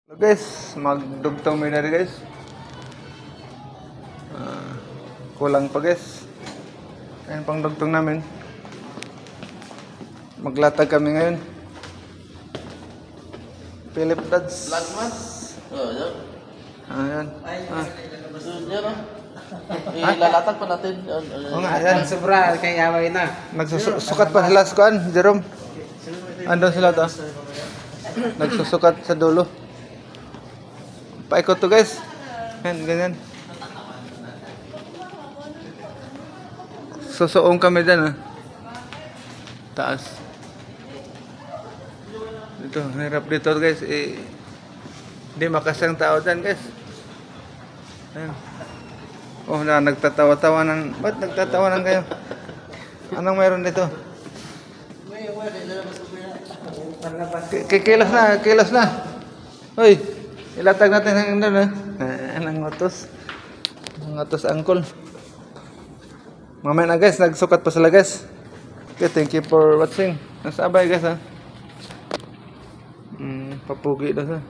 Hello guys, magdugtong mo na rin guys. Kulang pa guys. Ayan pang dugtong namin. Maglatag kami ngayon. Philip Dads. Lagman? Oo, yan. Ayan. Yan o. Ilalatag pa natin. Oo nga, ayan. Sobra, kaya away na. Nagsusukat pa sila sa kuan, Jerome. Andun sila to. Nagsusukat sa dulo. Paikot to guys. Ayan, ganyan. Susuong kami dyan taas. Dito, hirap dito guys. Hindi makasang tao dyan guys. Ayan. Oh, nagtatawa-tawanan. Ba't nagtatawanan kayo? Anong mayroon dito? Kilos na. Hoy, ilatag natin hanggang doon Anong ngotos. Ngotos angkol. Mamaya na guys, nagsukat pa sila guys. Okay, thank you for watching. Nasa abay guys Papugi daw sa.